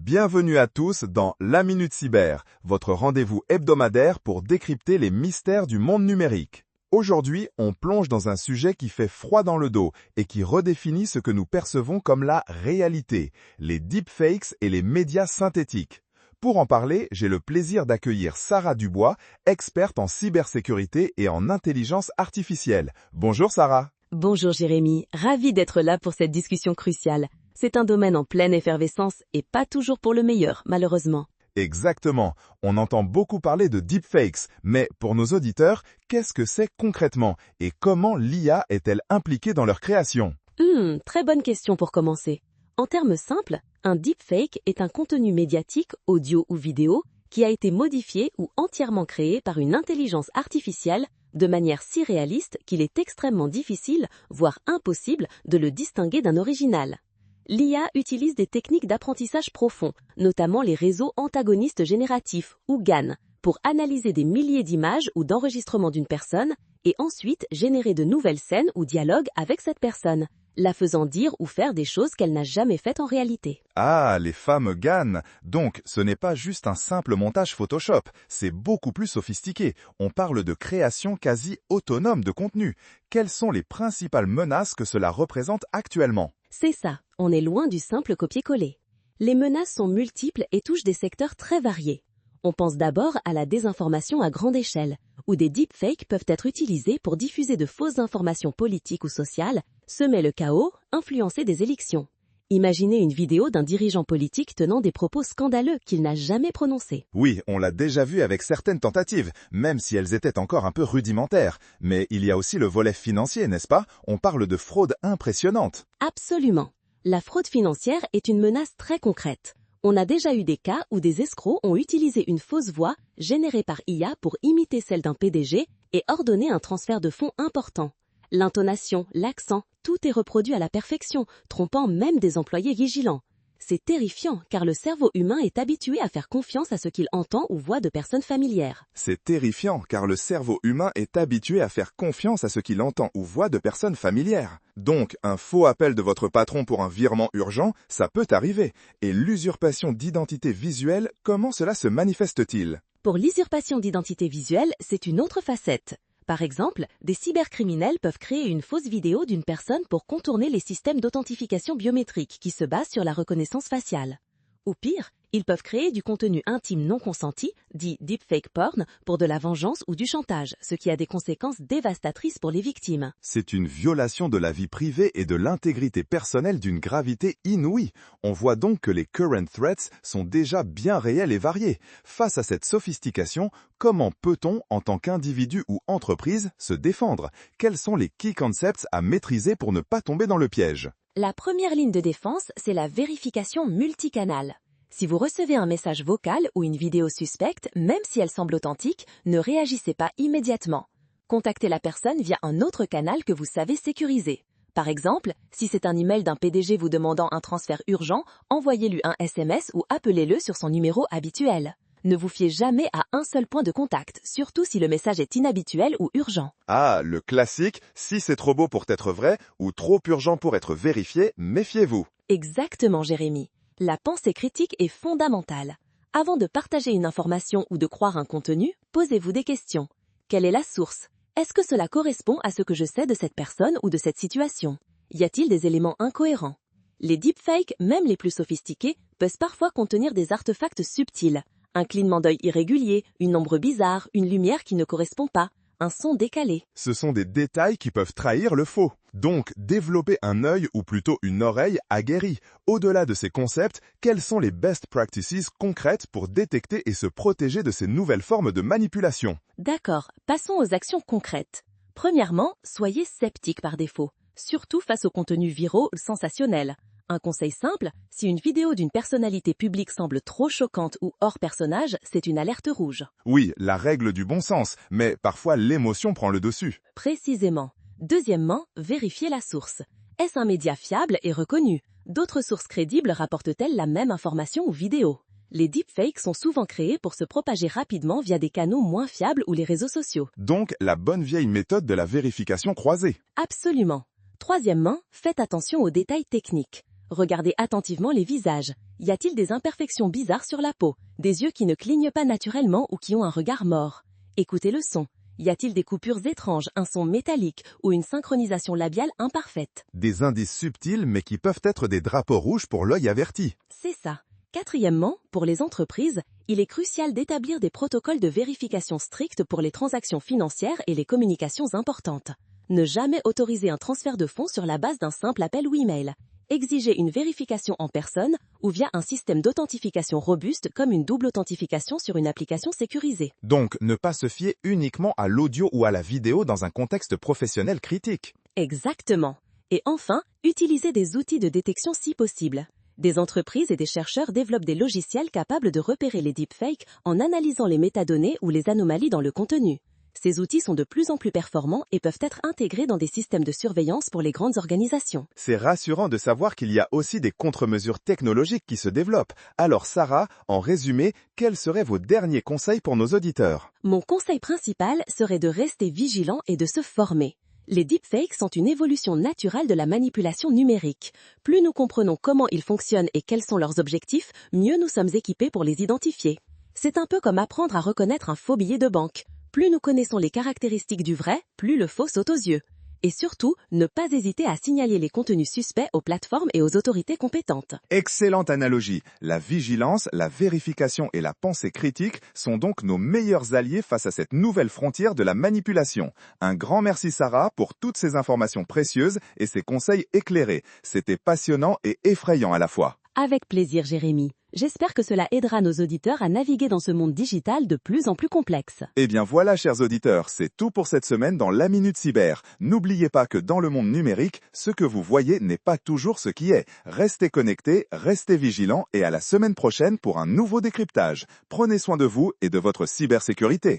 Bienvenue à tous dans La Minute Cyber, votre rendez-vous hebdomadaire pour décrypter les mystères du monde numérique. Aujourd'hui, on plonge dans un sujet qui fait froid dans le dos et qui redéfinit ce que nous percevons comme la réalité, les deepfakes et les médias synthétiques. Pour en parler, j'ai le plaisir d'accueillir Sarah Dubois, experte en cybersécurité et en intelligence artificielle. Bonjour Sarah. Bonjour Jérémy, ravie d'être là pour cette discussion cruciale. C'est un domaine en pleine effervescence et pas toujours pour le meilleur, malheureusement. Exactement. On entend beaucoup parler de deepfakes, mais pour nos auditeurs, qu'est-ce que c'est concrètement et comment l'IA est-elle impliquée dans leur création? Très bonne question pour commencer. En termes simples, un deepfake est un contenu médiatique, audio ou vidéo, qui a été modifié ou entièrement créé par une intelligence artificielle de manière si réaliste qu'il est extrêmement difficile, voire impossible, de le distinguer d'un original. L'IA utilise des techniques d'apprentissage profond, notamment les réseaux antagonistes génératifs, ou GAN, pour analyser des milliers d'images ou d'enregistrements d'une personne et ensuite générer de nouvelles scènes ou dialogues avec cette personne, la faisant dire ou faire des choses qu'elle n'a jamais faites en réalité. Ah, les fameux GAN. Donc, ce n'est pas juste un simple montage Photoshop, c'est beaucoup plus sophistiqué. On parle de création quasi autonome de contenu. Quelles sont les principales menaces que cela représente actuellement? C'est ça, on est loin du simple copier-coller. Les menaces sont multiples et touchent des secteurs très variés. On pense d'abord à la désinformation à grande échelle, où des deepfakes peuvent être utilisés pour diffuser de fausses informations politiques ou sociales, semer le chaos, influencer des élections. Imaginez une vidéo d'un dirigeant politique tenant des propos scandaleux qu'il n'a jamais prononcés. Oui, on l'a déjà vu avec certaines tentatives, même si elles étaient encore un peu rudimentaires. Mais il y a aussi le volet financier, n'est-ce pas? On parle de fraude impressionnante. Absolument. La fraude financière est une menace très concrète. On a déjà eu des cas où des escrocs ont utilisé une fausse voix générée par IA pour imiter celle d'un PDG et ordonner un transfert de fonds important. L'intonation, l'accent, tout est reproduit à la perfection, trompant même des employés vigilants. C'est terrifiant car le cerveau humain est habitué à faire confiance à ce qu'il entend ou voit de personnes familières. C'est terrifiant car le cerveau humain est habitué à faire confiance à ce qu'il entend ou voit de personnes familières. Donc, un faux appel de votre patron pour un virement urgent, ça peut arriver. Et l'usurpation d'identité visuelle, comment cela se manifeste-t-il? Pour l'usurpation d'identité visuelle, c'est une autre facette. Par exemple, des cybercriminels peuvent créer une fausse vidéo d'une personne pour contourner les systèmes d'authentification biométrique qui se basent sur la reconnaissance faciale. Ou pire, ils peuvent créer du contenu intime non consenti, dit deepfake porn, pour de la vengeance ou du chantage, ce qui a des conséquences dévastatrices pour les victimes. C'est une violation de la vie privée et de l'intégrité personnelle d'une gravité inouïe. On voit donc que les current threats sont déjà bien réels et variés. Face à cette sophistication, comment peut-on, en tant qu'individu ou entreprise, se défendre? Quels sont les key concepts à maîtriser pour ne pas tomber dans le piège? La première ligne de défense, c'est la vérification multicanale. Si vous recevez un message vocal ou une vidéo suspecte, même si elle semble authentique, ne réagissez pas immédiatement. Contactez la personne via un autre canal que vous savez sécuriser. Par exemple, si c'est un email d'un PDG vous demandant un transfert urgent, envoyez-lui un SMS ou appelez-le sur son numéro habituel. Ne vous fiez jamais à un seul point de contact, surtout si le message est inhabituel ou urgent. Ah, le classique, si c'est trop beau pour être vrai ou trop urgent pour être vérifié, méfiez-vous. Exactement, Jérémy. La pensée critique est fondamentale. Avant de partager une information ou de croire un contenu, posez-vous des questions. Quelle est la source? Est-ce que cela correspond à ce que je sais de cette personne ou de cette situation? Y a-t-il des éléments incohérents? Les deepfakes, même les plus sophistiqués, peuvent parfois contenir des artefacts subtils. Un clignement d'œil irrégulier, une ombre bizarre, une lumière qui ne correspond pas, un son décalé. Ce sont des détails qui peuvent trahir le faux. Donc, développer un œil ou plutôt une oreille aguerrie. Au-delà de ces concepts, quelles sont les best practices concrètes pour détecter et se protéger de ces nouvelles formes de manipulation? D'accord, passons aux actions concrètes. Premièrement, soyez sceptique par défaut, surtout face aux contenus viraux sensationnels. Un conseil simple, si une vidéo d'une personnalité publique semble trop choquante ou hors personnage, c'est une alerte rouge. Oui, la règle du bon sens, mais parfois l'émotion prend le dessus. Précisément. Deuxièmement, vérifiez la source. Est-ce un média fiable et reconnu? D'autres sources crédibles rapportent-elles la même information ou vidéo? Les deepfakes sont souvent créés pour se propager rapidement via des canaux moins fiables ou les réseaux sociaux. Donc, la bonne vieille méthode de la vérification croisée. Absolument. Troisièmement, faites attention aux détails techniques. Regardez attentivement les visages. Y a-t-il des imperfections bizarres sur la peau, des yeux qui ne clignent pas naturellement ou qui ont un regard mort? Écoutez le son. Y a-t-il des coupures étranges, un son métallique ou une synchronisation labiale imparfaite? Des indices subtils mais qui peuvent être des drapeaux rouges pour l'œil averti. C'est ça. Quatrièmement, pour les entreprises, il est crucial d'établir des protocoles de vérification stricts pour les transactions financières et les communications importantes. Ne jamais autoriser un transfert de fonds sur la base d'un simple appel ou email. Exiger une vérification en personne ou via un système d'authentification robuste comme une double authentification sur une application sécurisée. Donc, ne pas se fier uniquement à l'audio ou à la vidéo dans un contexte professionnel critique. Exactement. Et enfin, utiliser des outils de détection si possible. Des entreprises et des chercheurs développent des logiciels capables de repérer les deepfakes en analysant les métadonnées ou les anomalies dans le contenu. Ces outils sont de plus en plus performants et peuvent être intégrés dans des systèmes de surveillance pour les grandes organisations. C'est rassurant de savoir qu'il y a aussi des contre-mesures technologiques qui se développent. Alors Sarah, en résumé, quels seraient vos derniers conseils pour nos auditeurs? Mon conseil principal serait de rester vigilant et de se former. Les deepfakes sont une évolution naturelle de la manipulation numérique. Plus nous comprenons comment ils fonctionnent et quels sont leurs objectifs, mieux nous sommes équipés pour les identifier. C'est un peu comme apprendre à reconnaître un faux billet de banque. Plus nous connaissons les caractéristiques du vrai, plus le faux saute aux yeux. Et surtout, ne pas hésiter à signaler les contenus suspects aux plateformes et aux autorités compétentes. Excellente analogie. La vigilance, la vérification et la pensée critique sont donc nos meilleurs alliés face à cette nouvelle frontière de la manipulation. Un grand merci Sarah pour toutes ces informations précieuses et ces conseils éclairés. C'était passionnant et effrayant à la fois. Avec plaisir, Jérémy. J'espère que cela aidera nos auditeurs à naviguer dans ce monde digital de plus en plus complexe. Eh bien voilà, chers auditeurs, c'est tout pour cette semaine dans la Minute Cyber. N'oubliez pas que dans le monde numérique, ce que vous voyez n'est pas toujours ce qui est. Restez connectés, restez vigilants et à la semaine prochaine pour un nouveau décryptage. Prenez soin de vous et de votre cybersécurité.